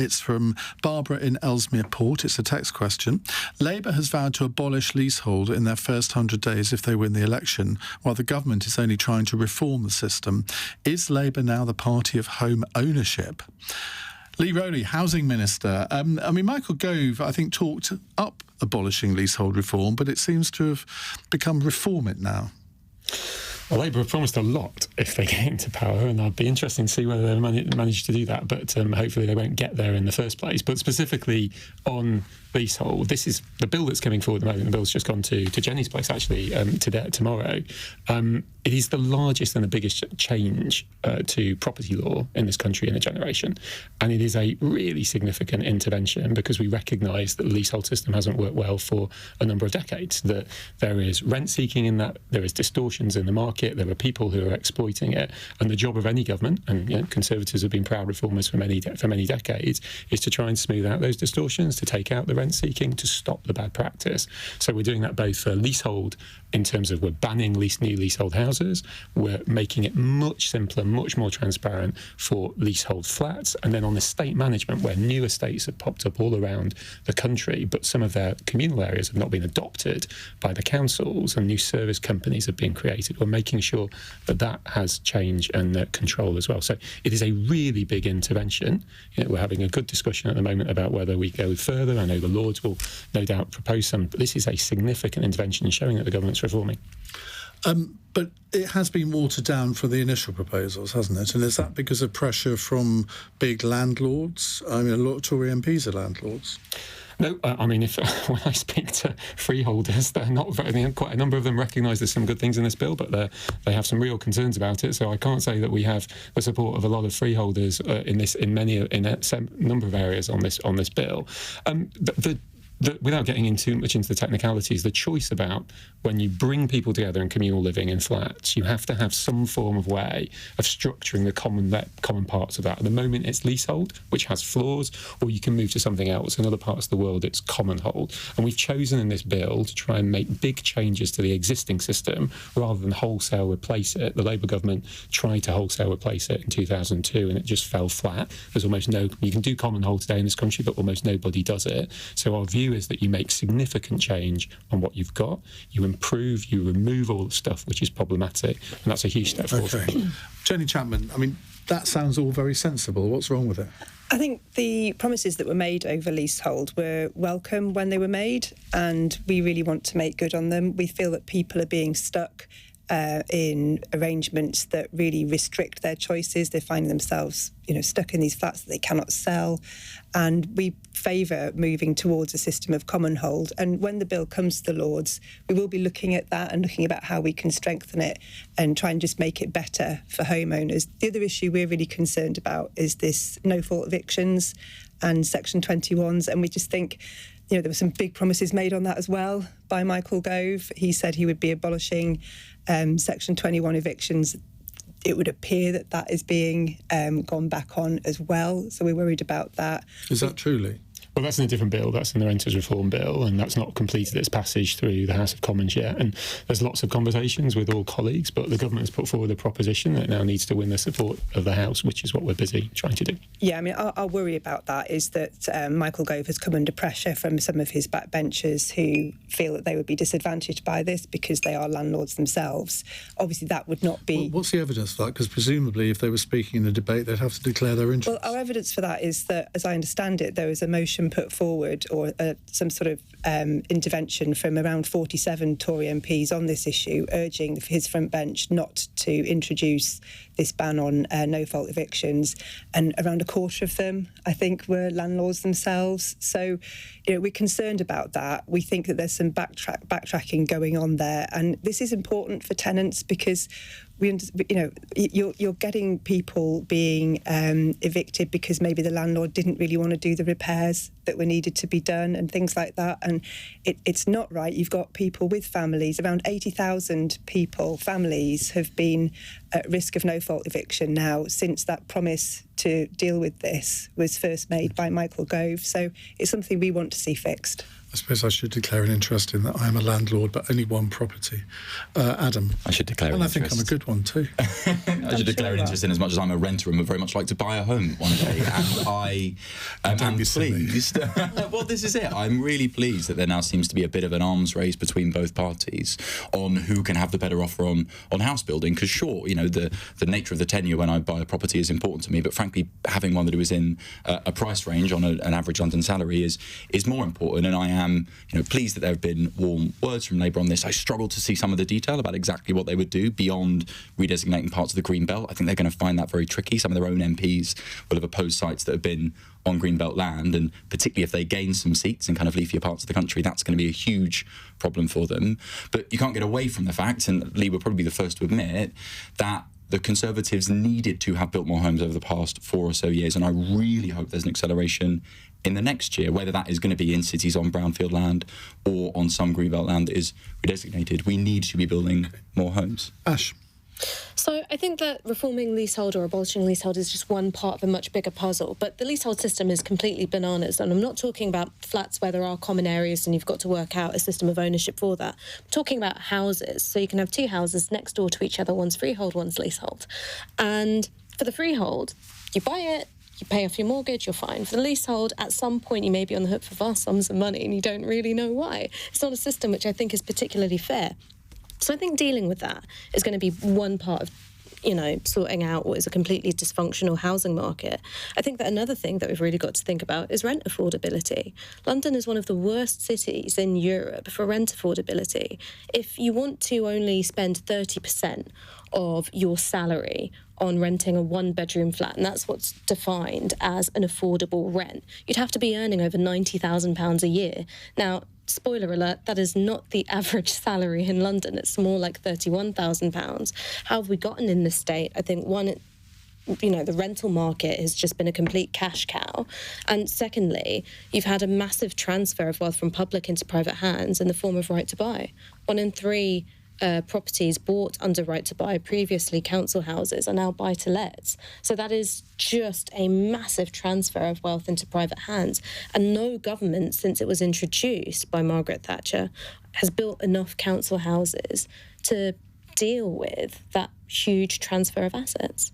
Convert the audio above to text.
It's from Barbara in Ellesmere Port. It's a text question. Labour has vowed to abolish leasehold in their first 100 days if they win the election, while the government is only trying to reform the system. Is Labour now the party of home ownership? Lee Rowley, Housing Minister. Michael Gove, I think, talked up abolishing leasehold reform, but it seems to have become reform it now. Well, Labour have promised a lot if they get into power, and I'd be interested to see whether they manage to do that, but hopefully they won't get there in the first place. But specifically on leasehold, this is the bill that's coming forward at the moment. The bill's just gone to Jenny's place, actually, tomorrow. It is the largest and the biggest change to property law in this country in a generation. And it is a really significant intervention because we recognise that the leasehold system hasn't worked well for a number of decades, that there is rent-seeking in that, there is distortions in the market, there are people who are exploiting it. And the job of any government, and Conservatives have been proud reformers for many decades, is to try and smooth out those distortions, to take out the rent-seeking, to stop the bad practice. So we're doing that both for leasehold in terms of we're banning new leasehold houses, we're making it much simpler, much more transparent for leasehold flats, and then on estate management, where new estates have popped up all around the country, but some of their communal areas have not been adopted by the councils and new service companies have been created, we're making sure that has change and control as well. So it is a really big intervention. We're having a good discussion at the moment about whether we go further. I know the Lords will no doubt propose some, but this is a significant intervention showing that the government's reforming. But it has been watered down for the initial proposals, hasn't it? And is that because of pressure from big landlords? I mean, a lot of Tory MPs are landlords. No, when I speak to freeholders, they're not very, quite a number of them recognise there's some good things in this bill, but they have some real concerns about it. So I can't say that we have the support of a lot of freeholders in a number of areas on this bill. Without getting too much into the technicalities, the choice about when you bring people together in communal living in flats, you have to have some form of way of structuring the common parts of that. At the moment, it's leasehold, which has flaws, or you can move to something else. In other parts of the world, it's common hold. And we've chosen in this bill to try and make big changes to the existing system rather than wholesale replace it. The Labour government tried to wholesale replace it in 2002, and it just fell flat. There's almost you can do common hold today in this country, but almost nobody does it. So our view is that you make significant change on what you've got, you improve, you remove all the stuff which is problematic, and that's a huge step forward. Okay. Jenny Chapman, that sounds all very sensible. What's wrong with it? I think the promises that were made over leasehold were welcome when they were made, and we really want to make good on them. We feel that people are being stuck in arrangements that really restrict their choices. They're finding themselves, stuck in these flats that they cannot sell. And we favour moving towards a system of common hold. And when the bill comes to the Lords, we will be looking at that and looking about how we can strengthen it and try and just make it better for homeowners. The other issue we're really concerned about is this no-fault evictions and Section 21s. And we just think, there were some big promises made on that as well by Michael Gove. He said he would be abolishing Section 21 evictions. It would appear that is being gone back on as well. So we're worried about that. Is that truly? Well, that's in a different bill. That's in the Renters Reform Bill, and that's not completed its passage through the House of Commons yet. And there's lots of conversations with all colleagues, but the government has put forward a proposition that now needs to win the support of the House, which is what we're busy trying to do. Yeah, our worry about that is that Michael Gove has come under pressure from some of his backbenchers who feel that they would be disadvantaged by this because they are landlords themselves. Obviously, that would not be... Well, what's the evidence for that? Because presumably, if they were speaking in a debate, they'd have to declare their interest. Well, our evidence for that is that, as I understand it, there was a motion put forward or some sort of intervention from around 47 Tory MPs on this issue, urging his front bench not to introduce this ban on no-fault evictions, and around a quarter of them, I think, were landlords themselves. So, we're concerned about that. We think that there's some backtracking going on there, and this is important for tenants because you're getting people being evicted because maybe the landlord didn't really want to do the repairs that were needed to be done and things like that. And it's not right. You've got people with families, around 80,000 families have been at risk of no-fault eviction now since that promise to deal with this was first made by Michael Gove. So it's something we want to see fixed. I suppose I should declare an interest in that. I am a landlord, but only one property. Adam? I should declare an interest. And I think I'm a good one too. I should declare an interest in as much as I'm a renter and would very much like to buy a home one day. And I am pleased. Well, this is it. I'm really pleased that there now seems to be a bit of an arms race between both parties on who can have the better offer on house building. Because sure, you know, the nature of the tenure when I buy a property is important to me, but frankly, having one that was in a price range on an average London salary is more important. And I am, pleased that there have been warm words from Labour on this. I struggle to see some of the detail about exactly what they would do beyond redesignating parts of the Green Belt. I think they're going to find that very tricky. Some of their own MPs will have opposed sites that have been on Green Belt land, and particularly if they gain some seats in kind of leafier parts of the country, that's going to be a huge problem for them. But you can't get away from the fact, and Lee will probably be the first to admit, that the Conservatives needed to have built more homes over the past 4 or so years, and I really hope there's an acceleration in the next year, whether that is going to be in cities on brownfield land or on some greenbelt land that is redesignated. We need to be building more homes. Ash? So I think that reforming leasehold or abolishing leasehold is just one part of a much bigger puzzle. But the leasehold system is completely bananas. And I'm not talking about flats where there are common areas and you've got to work out a system of ownership for that. I'm talking about houses. So you can have 2 houses next door to each other. One's freehold, one's leasehold. And for the freehold, you buy it, you pay off your mortgage, you're fine. For the leasehold, at some point you may be on the hook for vast sums of money and you don't really know why. It's not a system which I think is particularly fair. So I think dealing with that is going to be one part of, sorting out what is a completely dysfunctional housing market. I think that another thing that we've really got to think about is rent affordability. London is one of the worst cities in Europe for rent affordability. If you want to only spend 30% of your salary on renting a 1-bedroom flat, and that's what's defined as an affordable rent, you'd have to be earning over £90,000 a year. Now, spoiler alert, that is not the average salary in London. It's more like £31,000. How have we gotten in this state? I think, one, the rental market has just been a complete cash cow. And secondly, you've had a massive transfer of wealth from public into private hands in the form of right to buy. 1 in 3 properties bought under right to buy, previously council houses, are now buy-to-lets. So that is just a massive transfer of wealth into private hands. And no government, since it was introduced by Margaret Thatcher, has built enough council houses to deal with that huge transfer of assets.